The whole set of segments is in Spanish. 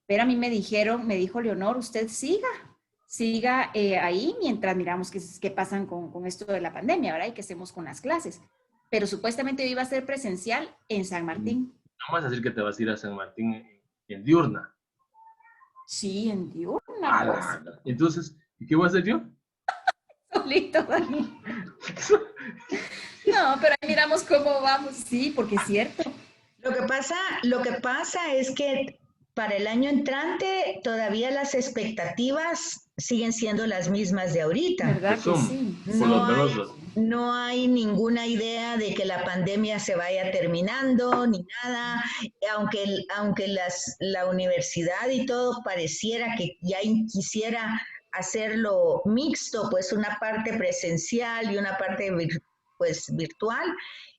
Pero a mí me dijo Leonor, usted siga ahí mientras miramos qué pasan con esto de la pandemia, ¿verdad? Y qué hacemos con las clases. Pero supuestamente iba a ser presencial en San Martín. No vas a decir que te vas a ir a San Martín en diurna. Sí, en diurna, pues. Entonces, ¿y qué voy a hacer yo? Solito, Dani. No, pero ahí miramos cómo vamos, sí, porque es cierto. Lo que pasa es que para el año entrante todavía las expectativas siguen siendo las mismas de ahorita. ¿Verdad que sí? No hay ninguna idea de que la pandemia se vaya terminando ni nada, aunque la universidad y todo pareciera que ya quisiera hacerlo mixto, pues una parte presencial y una parte pues virtual.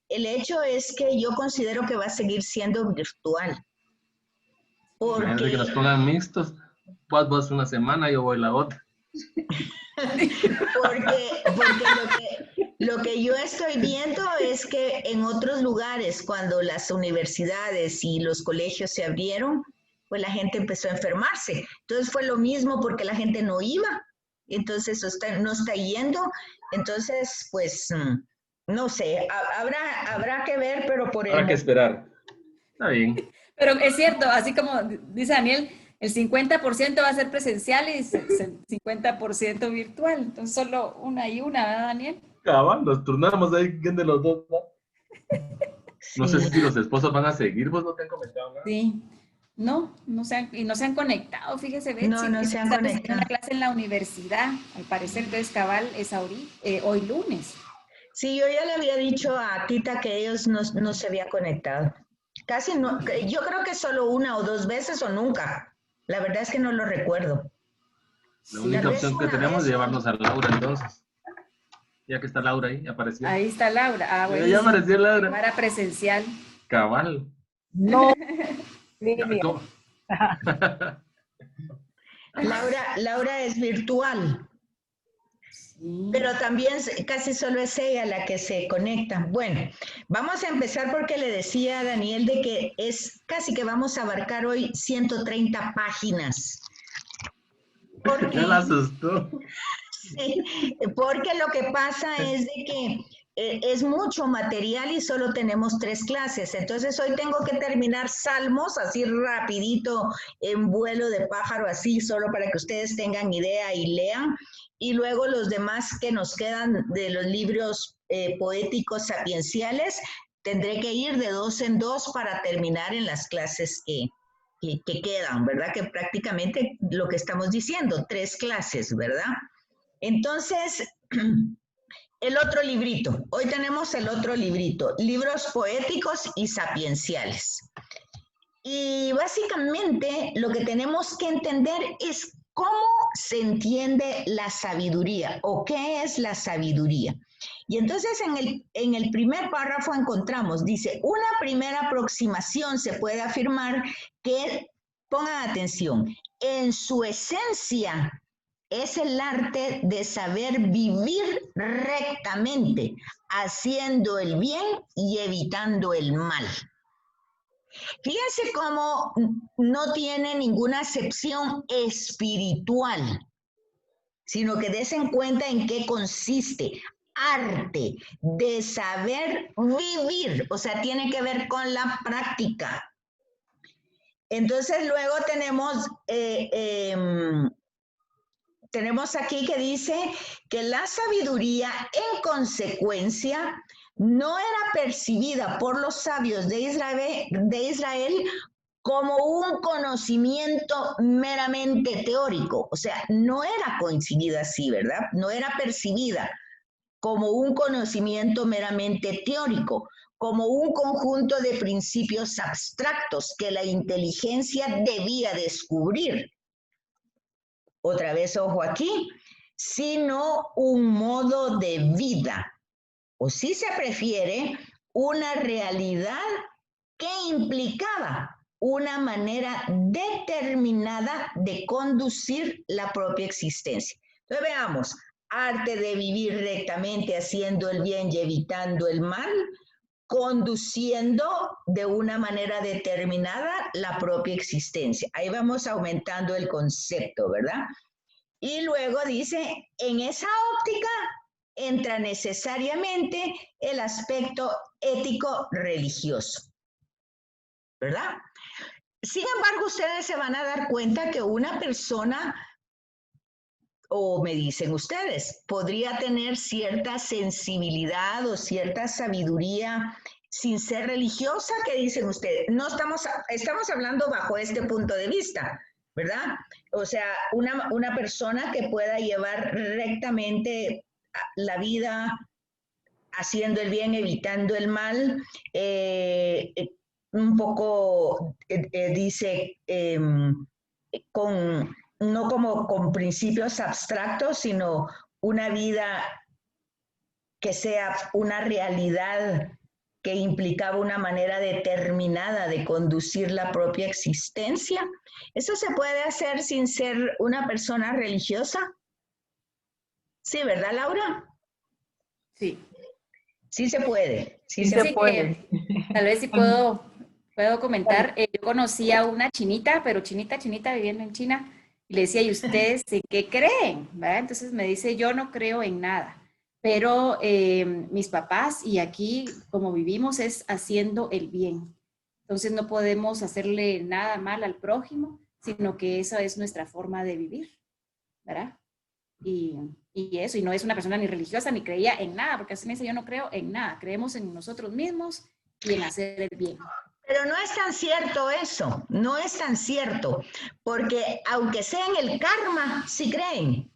El hecho es que yo considero que va a seguir siendo virtual. Imagínate que nos pongan mixtos. Vos vas una semana, yo voy la otra. Porque lo que yo estoy viendo es que en otros lugares, cuando las universidades y los colegios se abrieron, pues la gente empezó a enfermarse. Entonces fue lo mismo porque la gente no iba. Entonces no está yendo. Entonces, pues, no sé, habrá que ver, pero por el... Habrá que esperar. Está bien. Pero es cierto, así como dice Daniel, el 50% va a ser presencial y el 50% virtual. Entonces, solo una y una, ¿verdad, Daniel? Cabal, nos turnamos ahí, ¿quién de los dos? No sé si los esposos van a seguir, vos no te han comentado nada. Sí. No se han conectado, fíjese, Betsy. No se han conectado. Una clase en la universidad, al parecer, entonces cabal es hoy lunes. Sí, yo ya le había dicho a Tita que ellos no se habían conectado. Casi no, yo creo que solo una o dos veces o nunca. La verdad es que no lo recuerdo. La única opción que tenemos es llevarnos a Laura entonces. Ya que está Laura ahí, apareció. Ahí está Laura. Ah, bueno. Ya apareció Laura. Para presencial. Cabal. No. Laura es virtual. Sí. Pero también casi solo es ella la que se conecta. Bueno, vamos a empezar porque le decía a Daniel de que es casi que vamos a abarcar hoy 130 páginas. Porque, ya la asustó. Sí, porque lo que pasa es de que es mucho material y solo tenemos 3 clases. Entonces hoy tengo que terminar Salmos así rapidito en vuelo de pájaro, así solo para que ustedes tengan idea y lean. Y luego los demás que nos quedan de los libros poéticos sapienciales, tendré que ir de 2 en 2 para terminar en las clases que quedan, ¿verdad? Que prácticamente lo que estamos diciendo, 3 clases, ¿verdad? Entonces, el otro librito. Hoy tenemos el otro librito, libros poéticos y sapienciales. Y básicamente lo que tenemos que entender es cómo se entiende la sabiduría o qué es la sabiduría. Y entonces en el primer párrafo encontramos, dice, una primera aproximación se puede afirmar que, pongan atención, en su esencia es el arte de saber vivir rectamente, haciendo el bien y evitando el mal. Fíjense cómo no tiene ninguna acepción espiritual, sino que desen cuenta en qué consiste. Arte de saber vivir, o sea, tiene que ver con la práctica. Entonces luego tenemos aquí que dice que la sabiduría en consecuencia no era percibida por los sabios de Israel como un conocimiento meramente teórico, o sea, no era coincidida así, ¿verdad? No era percibida como un conocimiento meramente teórico, como un conjunto de principios abstractos que la inteligencia debía descubrir. Otra vez, ojo aquí, sino un modo de vida, o si se prefiere, una realidad que implicaba una manera determinada de conducir la propia existencia. Entonces veamos, arte de vivir rectamente haciendo el bien y evitando el mal, conduciendo de una manera determinada la propia existencia. Ahí vamos aumentando el concepto, ¿verdad? Y luego dice, en esa óptica entra necesariamente el aspecto ético religioso, ¿verdad? Sin embargo, ustedes se van a dar cuenta que una persona, o me dicen ustedes, podría tener cierta sensibilidad o cierta sabiduría sin ser religiosa. ¿Qué dicen ustedes? No estamos hablando bajo este punto de vista, ¿verdad? O sea, una persona que pueda llevar rectamente la vida haciendo el bien, evitando el mal, un poco dice no como con principios abstractos, sino una vida que sea una realidad que implicaba una manera determinada de conducir la propia existencia. ¿Eso se puede hacer sin ser una persona religiosa? Sí, ¿verdad, Laura? Sí. Sí se puede. Sí se puede. Tal vez sí puedo comentar. Yo conocí a una chinita, pero chinita viviendo en China, y le decía, ¿y ustedes en qué creen? ¿Verdad? Entonces me dice, yo no creo en nada, pero mis papás y aquí como vivimos es haciendo el bien. Entonces no podemos hacerle nada mal al prójimo, sino que esa es nuestra forma de vivir, ¿verdad? Y eso, y no es una persona ni religiosa ni creía en nada, porque así me dice, yo no creo en nada, creemos en nosotros mismos y en hacer el bien. Pero no es tan cierto eso, no es tan cierto, porque aunque sea en el karma, sí creen.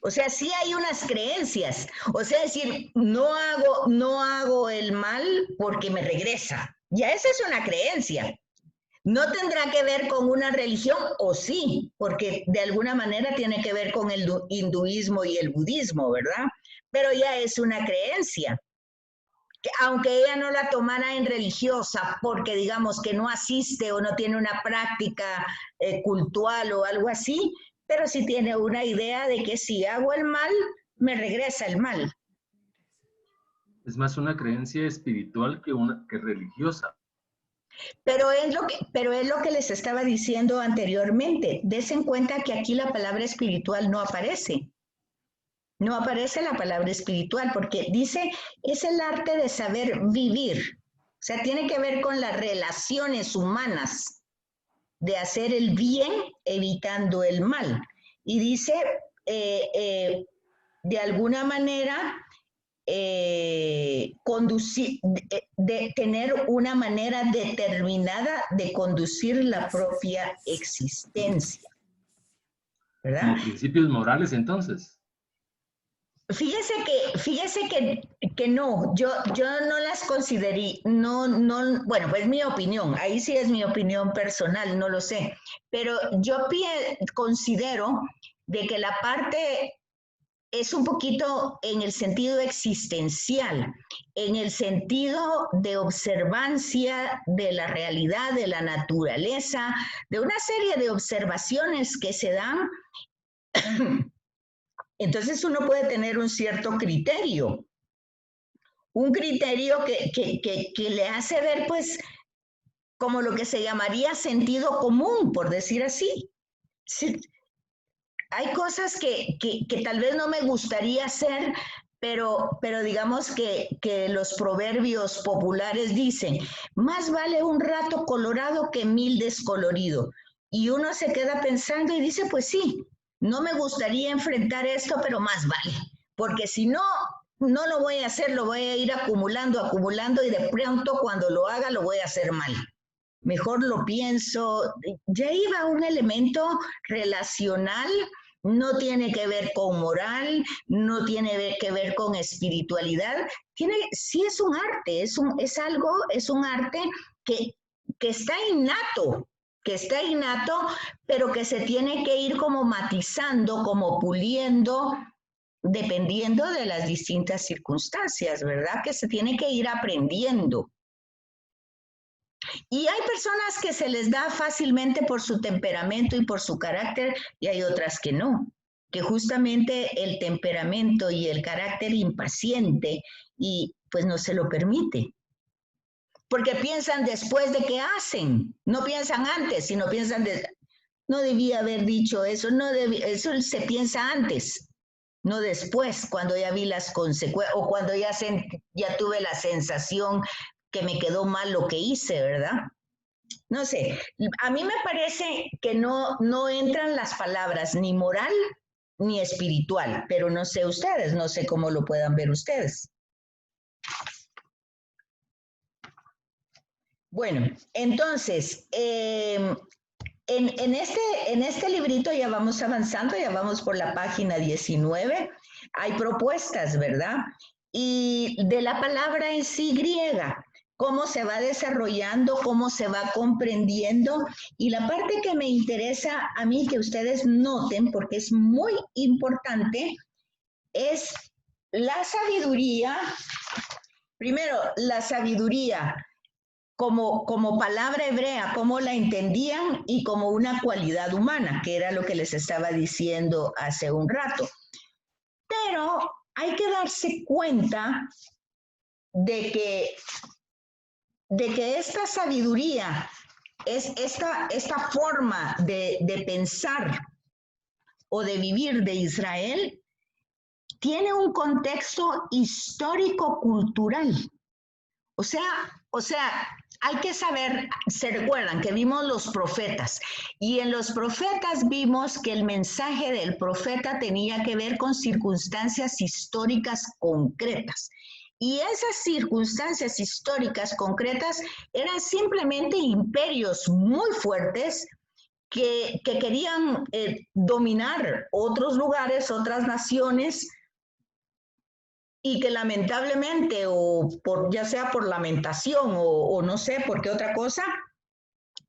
O sea, sí hay unas creencias. O sea, decir, no hago el mal porque me regresa. Ya esa es una creencia. No tendrá que ver con una religión, o sí, porque de alguna manera tiene que ver con el hinduismo y el budismo, ¿verdad? Pero ya es una creencia. Que aunque ella no la tomara en religiosa, porque digamos que no asiste o no tiene una práctica cultural o algo así, pero sí tiene una idea de que si hago el mal, me regresa el mal. Es más una creencia espiritual que religiosa. Pero es lo que les estaba diciendo anteriormente. Des en cuenta que aquí la palabra espiritual no aparece. No aparece la palabra espiritual porque dice, es el arte de saber vivir. O sea, tiene que ver con las relaciones humanas, de hacer el bien evitando el mal. Y dice, de alguna manera, conducir, de tener una manera determinada de conducir la propia existencia. ¿Verdad? Como principios morales, entonces. Fíjese que no, yo no las consideré, bueno, pues mi opinión, ahí sí es mi opinión personal, no lo sé, pero yo considero de que la parte es un poquito en el sentido existencial, en el sentido de observancia de la realidad, de la naturaleza, de una serie de observaciones que se dan. Entonces uno puede tener un cierto criterio, un criterio que le hace ver pues como lo que se llamaría sentido común, por decir así. Sí, hay cosas que tal vez no me gustaría hacer, pero digamos que los proverbios populares dicen, más vale un rato colorado que 1000 descolorido. Y uno se queda pensando y dice, pues sí, no me gustaría enfrentar esto, pero más vale, porque si no, no lo voy a hacer, lo voy a ir acumulando y de pronto cuando lo haga lo voy a hacer mal. Mejor lo pienso, ya iba un elemento relacional, no tiene que ver con moral, no tiene que ver con espiritualidad, sí es un arte, es un arte que está innato, pero que se tiene que ir como matizando, como puliendo, dependiendo de las distintas circunstancias, ¿verdad? Que se tiene que ir aprendiendo. Y hay personas que se les da fácilmente por su temperamento y por su carácter, y hay otras que no, que justamente el temperamento y el carácter impaciente y pues no se lo permite. porque piensan después de que hacen, no piensan antes, sino piensan no debía haber dicho eso, eso se piensa antes, no después, cuando ya vi las consecuencias, o cuando ya tuve la sensación que me quedó mal lo que hice, ¿verdad? No sé, a mí me parece que no entran las palabras ni moral ni espiritual, pero no sé ustedes, no sé cómo lo puedan ver ustedes. Bueno, entonces, en este librito ya vamos avanzando, ya vamos por la página 19, hay propuestas, ¿verdad? Y de la palabra en sí griega, cómo se va desarrollando, cómo se va comprendiendo, y la parte que me interesa a mí que ustedes noten, porque es muy importante, es la sabiduría. Primero, la sabiduría como palabra hebrea, cómo la entendían y como una cualidad humana, que era lo que les estaba diciendo hace un rato. Pero hay que darse cuenta de que esta sabiduría, es esta forma de pensar o de vivir de Israel, tiene un contexto histórico-cultural. O sea, hay que saber, se recuerdan que vimos los profetas y en los profetas vimos que el mensaje del profeta tenía que ver con circunstancias históricas concretas. Y esas circunstancias históricas concretas eran simplemente imperios muy fuertes que querían dominar otros lugares, otras naciones, y que lamentablemente, ya sea por lamentación o no sé por qué otra cosa,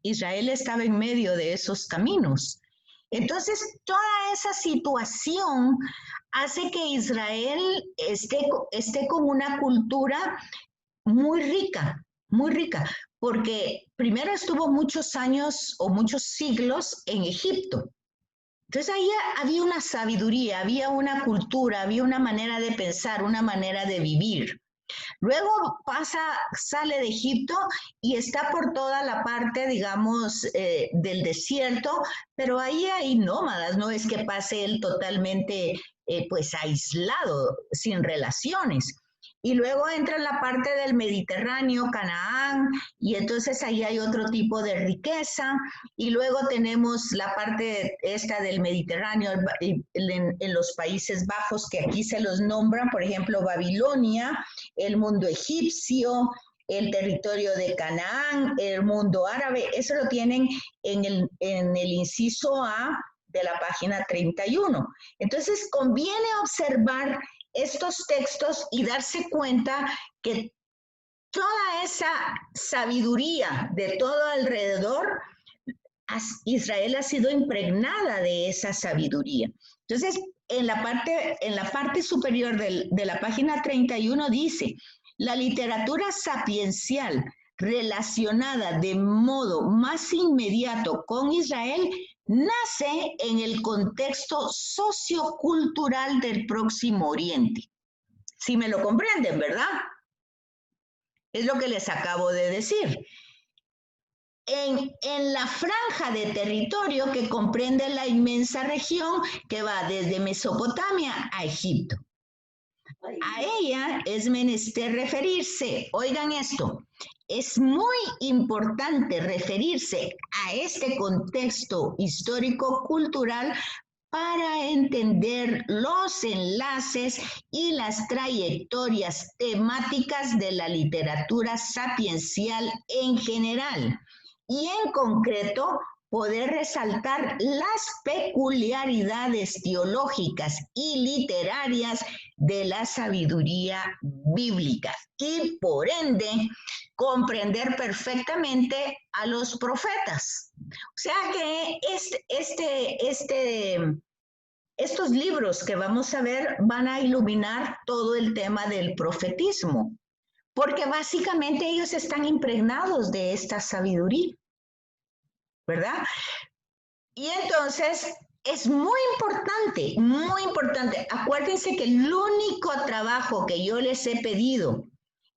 Israel estaba en medio de esos caminos. Entonces, toda esa situación hace que Israel esté con una cultura muy rica, porque primero estuvo muchos años o muchos siglos en Egipto. Entonces ahí había una sabiduría, había una cultura, había una manera de pensar, una manera de vivir. Luego sale de Egipto y está por toda la parte, digamos, del desierto, pero ahí hay nómadas, no es que pase él totalmente pues aislado, sin relaciones. Y luego entra en la parte del Mediterráneo, Canaán, y entonces ahí hay otro tipo de riqueza. Y luego tenemos la parte esta del Mediterráneo en los Países Bajos, que aquí se los nombran, por ejemplo, Babilonia, el mundo egipcio, el territorio de Canaán, el mundo árabe. Eso lo tienen en el inciso A de la página 31. Entonces, conviene observar estos textos y darse cuenta que toda esa sabiduría de todo alrededor, Israel ha sido impregnada de esa sabiduría. Entonces, en la parte superior de la página 31 dice, la literatura sapiencial relacionada de modo más inmediato con Israel nace en el contexto sociocultural del Próximo Oriente. Si me lo comprenden, ¿verdad? Es lo que les acabo de decir. En la franja de territorio que comprende la inmensa región que va desde Mesopotamia a Egipto. A ella es menester referirse, oigan esto, es muy importante referirse a este contexto histórico-cultural para entender los enlaces y las trayectorias temáticas de la literatura sapiencial en general y en concreto poder resaltar las peculiaridades teológicas y literarias de la sabiduría bíblica y por ende comprender perfectamente a los profetas. O sea que estos libros que vamos a ver van a iluminar todo el tema del profetismo, porque básicamente ellos están impregnados de esta sabiduría, ¿verdad? Y entonces es muy importante. Acuérdense que el único trabajo que yo les he pedido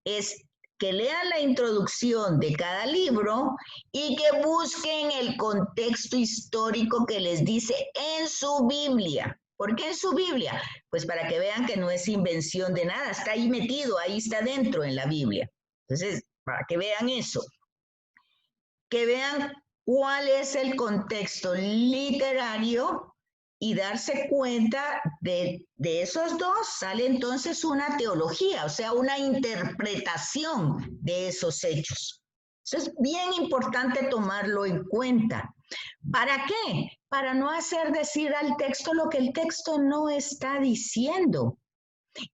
es que lean la introducción de cada libro y que busquen el contexto histórico que les dice en su Biblia. ¿Por qué en su Biblia? Pues para que vean que no es invención de nada, está ahí metido, ahí está dentro en la Biblia. Entonces, para que vean eso, que vean cuál es el contexto literario y darse cuenta de esos dos, sale entonces una teología, o sea, una interpretación de esos hechos. Eso es bien importante tomarlo en cuenta. ¿Para qué? Para no hacer decir al texto lo que el texto no está diciendo.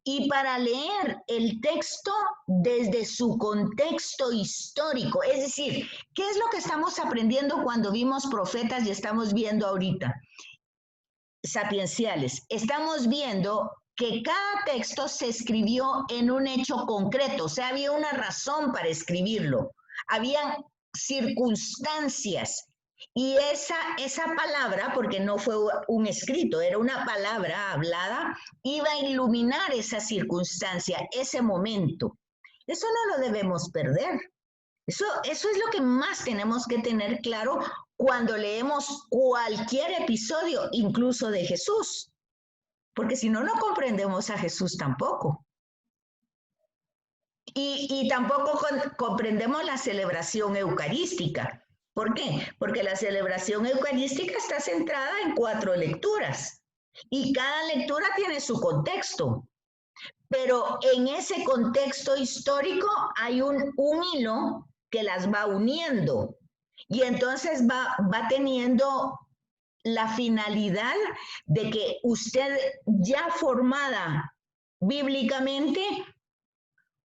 Y para leer el texto desde su contexto histórico. Es decir, ¿qué es lo que estamos aprendiendo cuando vimos profetas y estamos viendo ahorita? Sapienciales. Estamos viendo que cada texto se escribió en un hecho concreto, o sea, había una razón para escribirlo, habían circunstancias. Y esa palabra, porque no fue un escrito, era una palabra hablada, iba a iluminar esa circunstancia, ese momento. Eso no lo debemos perder. Eso es lo que más tenemos que tener claro cuando leemos cualquier episodio, incluso de Jesús. Porque si no, no comprendemos a Jesús tampoco. Y tampoco comprendemos la celebración eucarística. ¿Por qué? Porque la celebración eucarística está centrada en 4 lecturas y cada lectura tiene su contexto. Pero en ese contexto histórico hay un hilo que las va uniendo y entonces va teniendo la finalidad de que usted ya formada bíblicamente,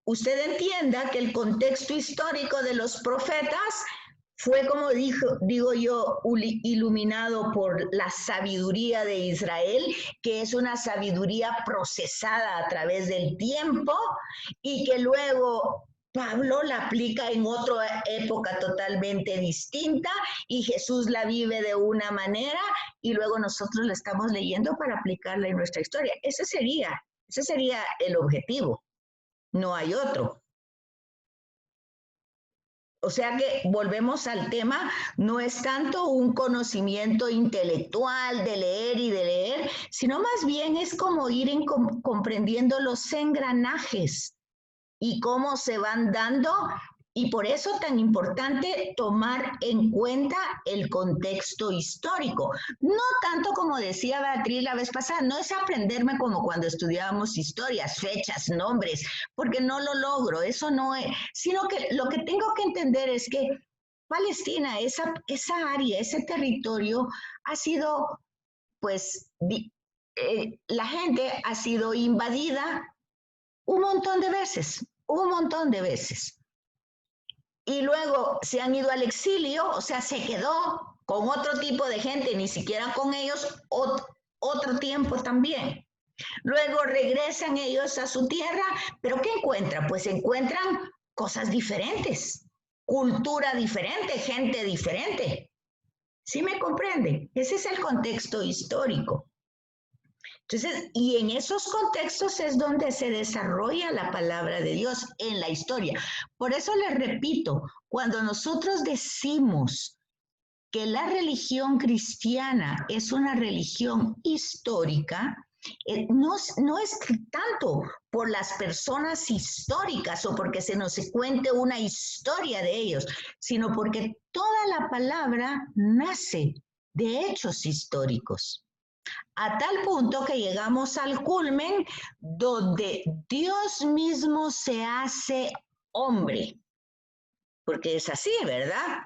usted entienda que el contexto histórico de los profetas fue, como digo yo, iluminado por la sabiduría de Israel, que es una sabiduría procesada a través del tiempo y que luego Pablo la aplica en otra época totalmente distinta y Jesús la vive de una manera y luego nosotros la estamos leyendo para aplicarla en nuestra historia. Ese sería el objetivo, no hay otro. O sea que volvemos al tema, no es tanto un conocimiento intelectual de leer, sino más bien es como ir comprendiendo los engranajes y cómo se van dando, y por eso tan importante tomar en cuenta el contexto histórico. No tanto como decía Beatriz la vez pasada, no es aprenderme como cuando estudiábamos historias, fechas, nombres, porque no lo logro, eso no es, sino que lo que tengo que entender es que Palestina, esa área, ese territorio ha sido, pues, la gente ha sido invadida un montón de veces. Y luego se han ido al exilio, o sea, se quedó con otro tipo de gente, ni siquiera con ellos, otro tiempo también. Luego regresan ellos a su tierra, pero ¿qué encuentran? Pues encuentran cosas diferentes, cultura diferente, gente diferente. ¿Sí me comprenden? Ese es el contexto histórico. Entonces, y en esos contextos es donde se desarrolla la palabra de Dios en la historia. Por eso les repito, cuando nosotros decimos que la religión cristiana es una religión histórica, no es tanto por las personas históricas o porque se nos cuente una historia de ellos, sino porque toda la palabra nace de hechos históricos. A tal punto que llegamos al culmen donde Dios mismo se hace hombre, porque es así, ¿verdad?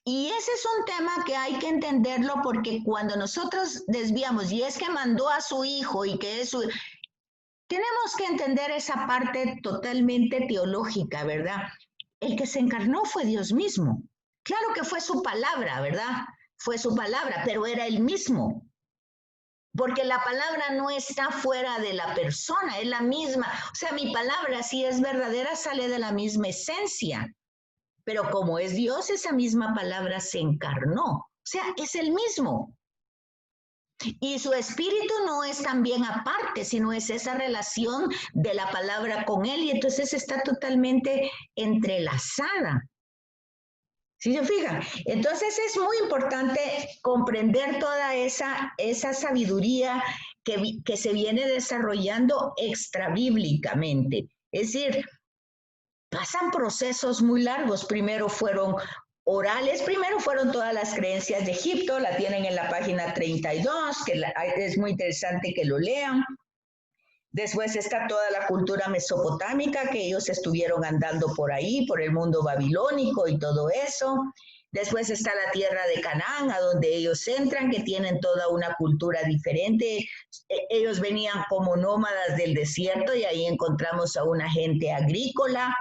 Y ese es un tema que hay que entenderlo porque cuando nosotros desviamos, y es que mandó a su hijo y que es tenemos que entender esa parte totalmente teológica, ¿verdad? El que se encarnó fue Dios mismo. Claro que fue su palabra, ¿verdad? Fue su palabra, pero era él mismo. Porque la palabra no está fuera de la persona, es la misma. O sea, mi palabra, si es verdadera, sale de la misma esencia. Pero como es Dios, esa misma palabra se encarnó. O sea, es el mismo. Y su espíritu no es también aparte, sino es esa relación de la palabra con él, y entonces está totalmente entrelazada. ¿Sí se fijan? Entonces es muy importante comprender toda esa sabiduría que se viene desarrollando extrabíblicamente. Es decir, pasan procesos muy largos. Primero fueron orales, primero fueron todas las creencias de Egipto, la tienen en la página 32, que es muy interesante que lo lean. Después está toda la cultura mesopotámica, que ellos estuvieron andando por ahí, por el mundo babilónico y todo eso. Después está la tierra de Canaán, a donde ellos entran, que tienen toda una cultura diferente. Ellos venían como nómadas del desierto y ahí encontramos a una gente agrícola,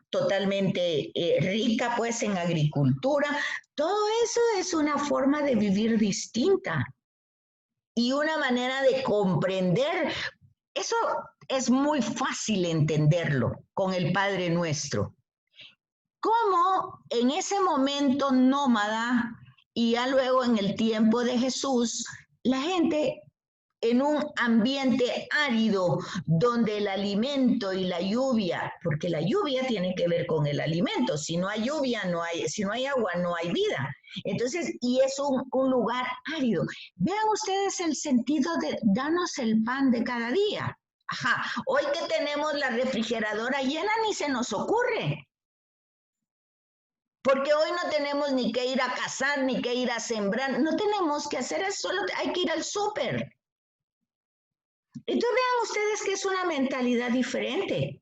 totalmente rica pues en agricultura. Todo eso es una forma de vivir distinta y una manera de comprender. Eso es muy fácil entenderlo con el Padre Nuestro. Cómo en ese momento nómada y ya luego en el tiempo de Jesús, la gente en un ambiente árido donde el alimento y la lluvia, porque la lluvia tiene que ver con el alimento, si no hay lluvia, si no hay agua, no hay vida. Entonces, y es un lugar árido. Vean ustedes el sentido de danos el pan de cada día. Ajá, hoy que tenemos la refrigeradora llena ni se nos ocurre. Porque hoy no tenemos ni que ir a cazar, ni que ir a sembrar, no tenemos que hacer eso, solo hay que ir al súper. Entonces vean ustedes que es una mentalidad diferente.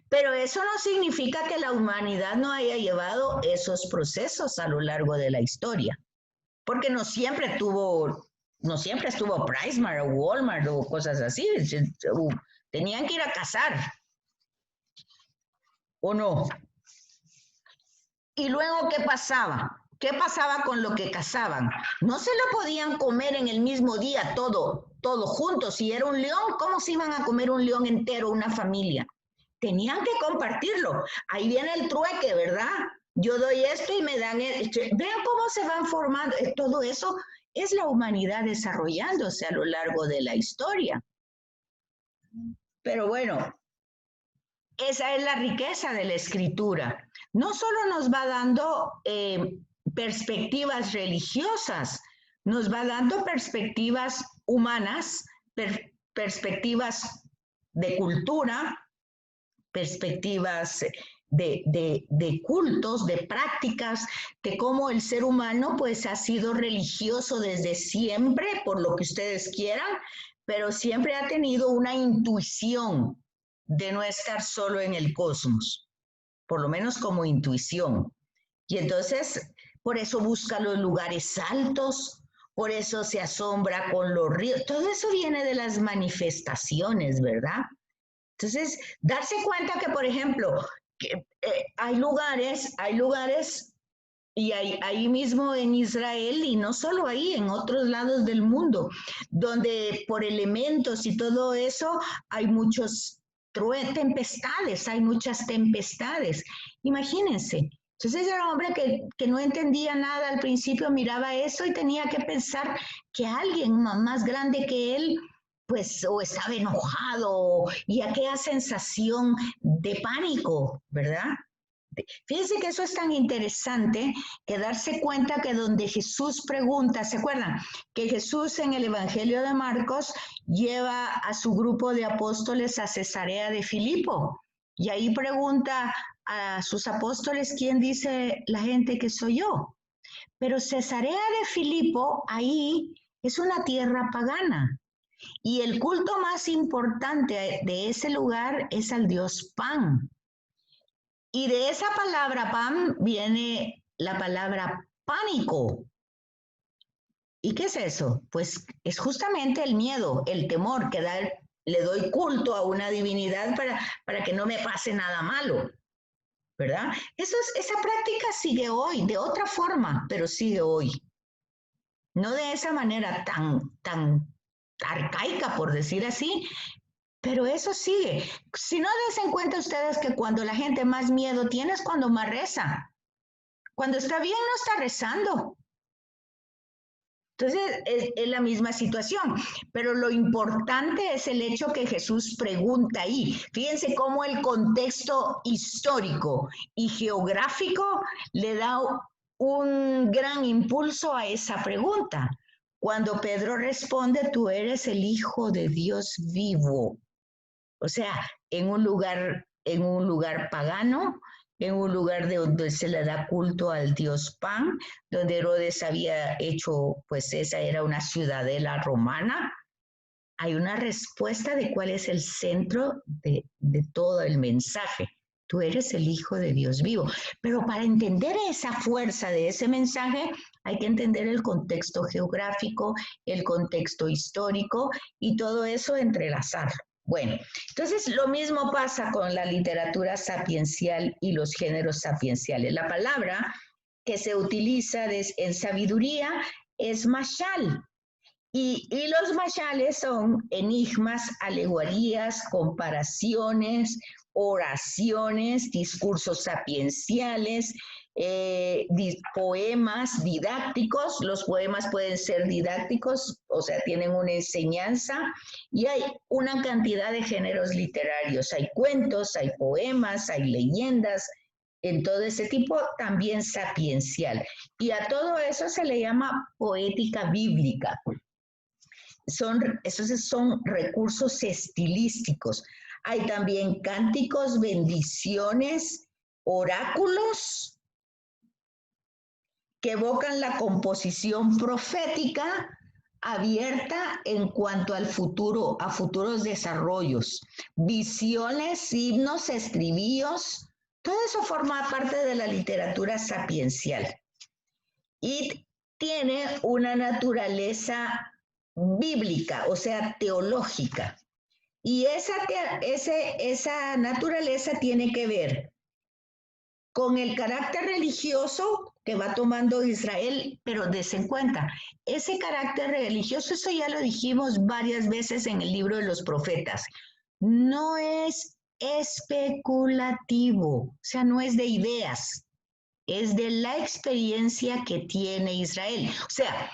Pero eso no significa que la humanidad no haya llevado esos procesos a lo largo de la historia. Porque no siempre estuvo PriceMart o Walmart o cosas así. Tenían que ir a cazar. ¿O no? Y luego, ¿qué pasaba? ¿Qué pasaba con lo que cazaban? No se lo podían comer en el mismo día todo junto. Si era un león, ¿cómo se iban a comer un león entero, una familia? Tenían que compartirlo. Ahí viene el trueque, ¿verdad? Yo doy esto y me dan... Vean cómo se van formando. Todo eso es la humanidad desarrollándose a lo largo de la historia. Pero bueno, esa es la riqueza de la escritura. No solo nos va dando perspectivas religiosas, nos va dando perspectivas humanas, perspectivas de cultura, perspectivas de cultos, de prácticas, de cómo el ser humano pues ha sido religioso desde siempre, por lo que ustedes quieran, pero siempre ha tenido una intuición de no estar solo en el cosmos, por lo menos como intuición. Y entonces, por eso busca los lugares altos, por eso se asombra con los ríos. Todo eso viene de las manifestaciones, ¿verdad? Entonces, darse cuenta que, por ejemplo, que, hay lugares, y ahí mismo en Israel, y no solo ahí, en otros lados del mundo, donde por elementos y todo eso hay hay muchas tempestades. Imagínense. Entonces era un hombre que no entendía nada al principio, miraba eso y tenía que pensar que alguien más grande que él, pues, o estaba enojado, y aquella sensación de pánico, ¿verdad? Fíjense que eso es tan interesante, que darse cuenta que donde Jesús pregunta, ¿se acuerdan? Que Jesús en el Evangelio de Marcos lleva a su grupo de apóstoles a Cesarea de Filipo, y ahí pregunta a sus apóstoles, ¿quién dice la gente que soy yo? Pero Cesarea de Filipo, ahí es una tierra pagana, y el culto más importante de ese lugar es al dios Pan. Y de esa palabra pan viene la palabra pánico. ¿Y qué es eso? Pues es justamente el miedo, el temor, que le doy culto a una divinidad para que no me pase nada malo, ¿verdad? Esa práctica sigue hoy, de otra forma, pero sigue hoy. No de esa manera tan arcaica, por decir así, pero eso sigue. Si no des en cuenta ustedes que cuando la gente más miedo tiene es cuando más reza. Cuando está bien no está rezando. Entonces, es la misma situación, pero lo importante es el hecho que Jesús pregunta ahí. Fíjense cómo el contexto histórico y geográfico le da un gran impulso a esa pregunta. Cuando Pedro responde, tú eres el Hijo de Dios vivo. O sea, en un lugar pagano, en un lugar donde se le da culto al dios Pan, donde Herodes había hecho, pues esa era una ciudadela romana, hay una respuesta de cuál es el centro de todo el mensaje. Tú eres el Hijo de Dios vivo. Pero para entender esa fuerza de ese mensaje, hay que entender el contexto geográfico, el contexto histórico y todo eso entrelazarlo. Bueno, entonces lo mismo pasa con la literatura sapiencial y los géneros sapienciales. La palabra que se utiliza en sabiduría es mashal. Y los mashales son enigmas, alegorías, comparaciones, oraciones, discursos sapienciales, poemas didácticos. Los poemas pueden ser didácticos, o sea, tienen una enseñanza, y hay una cantidad de géneros literarios. Hay cuentos, hay poemas, hay leyendas, en todo ese tipo también sapiencial. Y a todo eso se le llama poética bíblica. Esos son recursos estilísticos. Hay también cánticos, bendiciones, oráculos que evocan la composición profética abierta en cuanto al futuro, a futuros desarrollos, visiones, himnos, estribillos, todo eso forma parte de la literatura sapiencial y tiene una naturaleza bíblica, o sea, teológica. Y esa naturaleza tiene que ver con el carácter religioso que va tomando Israel, pero desen cuenta, ese carácter religioso, eso ya lo dijimos varias veces en el libro de los profetas, no es especulativo, o sea, no es de ideas, es de la experiencia que tiene Israel. O sea,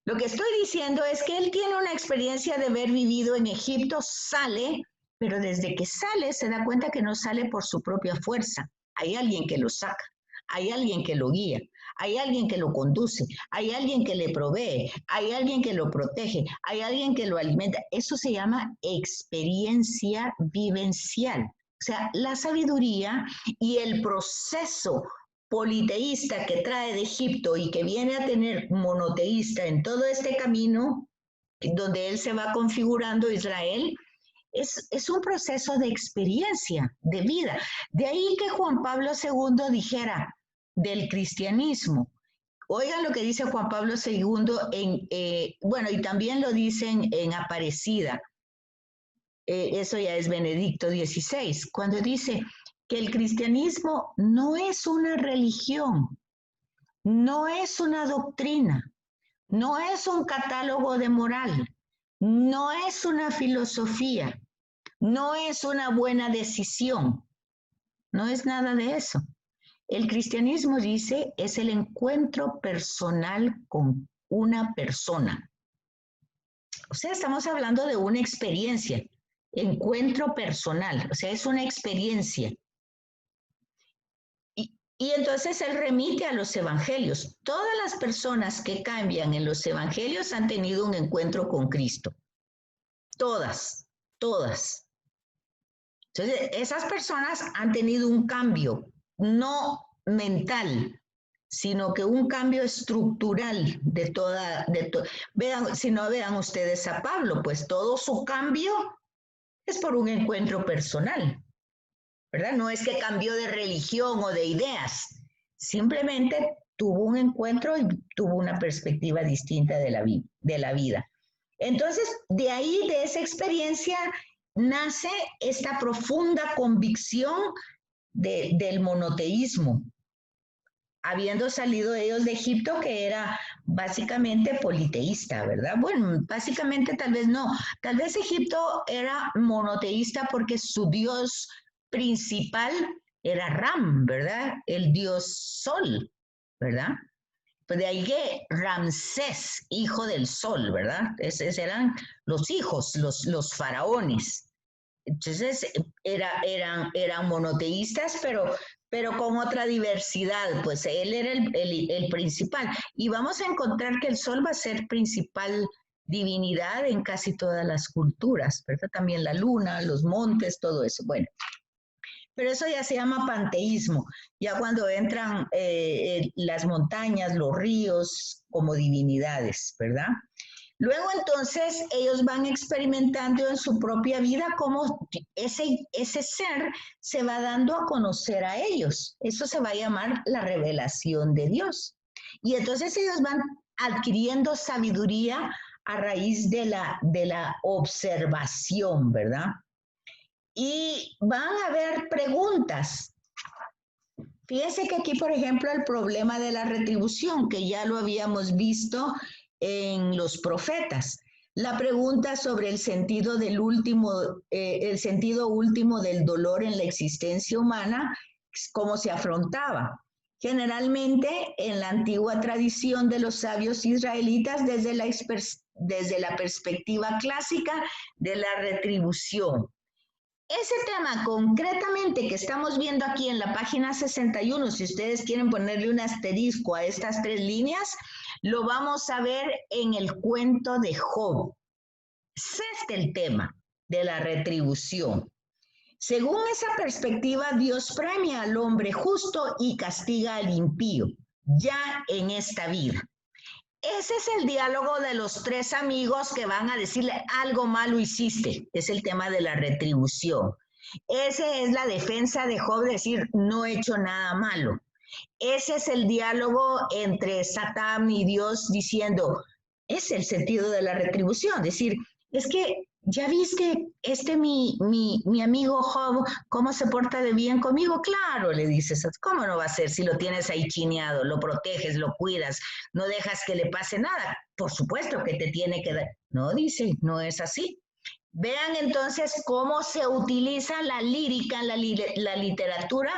lo que estoy diciendo es que él tiene una experiencia de haber vivido en Egipto, sale, pero desde que sale se da cuenta que no sale por su propia fuerza. Hay alguien que lo saca, hay alguien que lo guía, hay alguien que lo conduce, hay alguien que le provee, hay alguien que lo protege, hay alguien que lo alimenta. Eso se llama experiencia vivencial. O sea, la sabiduría y el proceso politeísta que trae de Egipto y que viene a tener monoteísta en todo este camino, donde él se va configurando Israel, es un proceso de experiencia, de vida. De ahí que Juan Pablo II dijera del cristianismo. Oigan lo que dice Juan Pablo II bueno, y también lo dicen en Aparecida. Eso ya es Benedicto XVI, cuando dice que el cristianismo no es una religión, no es una doctrina, no es un catálogo de moral, no es una filosofía, no es una buena decisión, no es nada de eso. El cristianismo, dice, es el encuentro personal con una persona. O sea, estamos hablando de una experiencia, encuentro personal, o sea, es una experiencia. Y entonces él remite a los evangelios. Todas las personas que cambian en los evangelios han tenido un encuentro con Cristo. Todas, todas. Entonces, esas personas han tenido un cambio, no mental, sino que un cambio estructural vean, si no vean ustedes a Pablo, pues todo su cambio es por un encuentro personal, ¿verdad? No es que cambió de religión o de ideas, simplemente tuvo un encuentro y tuvo una perspectiva distinta de la vida. Entonces, de ahí, de esa experiencia, nace esta profunda convicción del monoteísmo, habiendo salido ellos de Egipto, que era básicamente politeísta, ¿verdad? Bueno, básicamente tal vez no. Tal vez Egipto era monoteísta porque su dios principal era Ram, ¿verdad? El dios Sol, ¿verdad? Pues de ahí que Ramsés, hijo del sol, ¿verdad? Esos eran los hijos, los faraones. Entonces eran monoteístas, pero con otra diversidad, pues él era el principal. Y vamos a encontrar que el sol va a ser principal divinidad en casi todas las culturas, ¿verdad? También la luna, los montes, todo eso. Bueno, pero eso ya se llama panteísmo, ya cuando entran las montañas, los ríos como divinidades, ¿verdad? Luego entonces ellos van experimentando en su propia vida cómo ese ser se va dando a conocer a ellos. Eso se va a llamar la revelación de Dios. Y entonces ellos van adquiriendo sabiduría a raíz de la observación, ¿verdad? Y van a haber preguntas. Fíjense que aquí, por ejemplo, el problema de la retribución, que ya lo habíamos visto en los profetas. La pregunta sobre el sentido último del dolor en la existencia humana, cómo se afrontaba. Generalmente, en la antigua tradición de los sabios israelitas, desde la perspectiva clásica de la retribución. Ese tema concretamente que estamos viendo aquí en la página 61, si ustedes quieren ponerle un asterisco a estas 3 líneas, lo vamos a ver en el cuento de Job. Es el tema de la retribución. Según esa perspectiva, Dios premia al hombre justo y castiga al impío, ya en esta vida. Ese es el diálogo de los 3 amigos que van a decirle algo malo hiciste. Es el tema de la retribución. Esa es la defensa de Job, decir no he hecho nada malo. Ese es el diálogo entre Satán y Dios diciendo, es el sentido de la retribución. Decir, es que ya viste mi amigo Job, cómo se porta de bien conmigo. Claro, le dices, ¿cómo no va a ser si lo tienes ahí chineado, lo proteges, lo cuidas, no dejas que le pase nada? Por supuesto que te tiene que dar. No, dice, no es así. Vean entonces cómo se utiliza la lírica, la literatura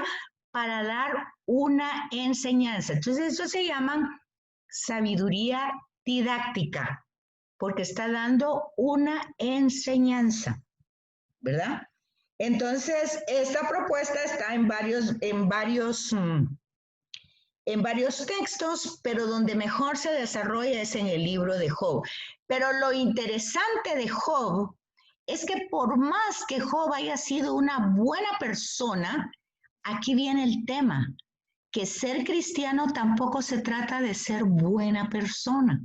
para dar una enseñanza. Entonces eso se llama sabiduría didáctica, porque está dando una enseñanza, ¿verdad? Entonces, esta propuesta está en varios textos, pero donde mejor se desarrolla es en el libro de Job. Pero lo interesante de Job es que por más que Job haya sido una buena persona, aquí viene el tema, que ser cristiano tampoco se trata de ser buena persona.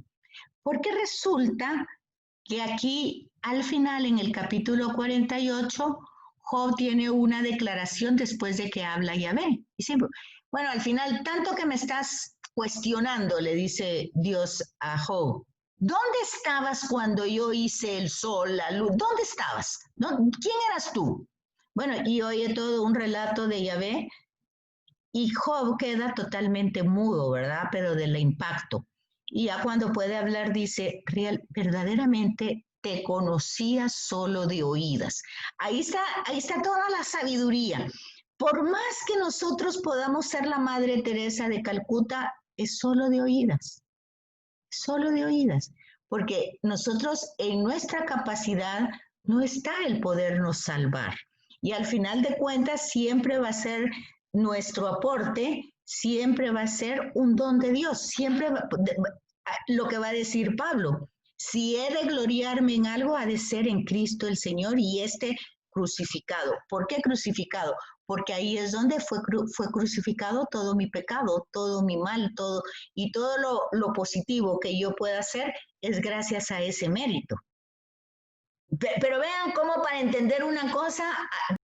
Porque resulta que aquí, al final, en el capítulo 48, Job tiene una declaración después de que habla Yahvé. Dice, bueno, al final, tanto que me estás cuestionando, le dice Dios a Job, ¿dónde estabas cuando yo hice el sol, la luz? ¿Dónde estabas? ¿Quién eras tú? Bueno, y oye todo un relato de Yahvé, y Job queda totalmente mudo, ¿verdad? Pero del impacto. Y ya cuando puede hablar dice, verdaderamente te conocía solo de oídas. Ahí está toda la sabiduría. Por más que nosotros podamos ser la Madre Teresa de Calcuta, es solo de oídas. Solo de oídas. Porque nosotros en nuestra capacidad no está el podernos salvar. Y al final de cuentas siempre va a ser nuestro aporte, siempre va a ser un don de Dios. Siempre lo que va a decir Pablo, si he de gloriarme en algo, ha de ser en Cristo el Señor y crucificado. ¿Por qué crucificado? Porque ahí es donde fue crucificado todo mi pecado, todo mi mal, todo lo positivo que yo pueda hacer es gracias a ese mérito. Pero vean cómo para entender una cosa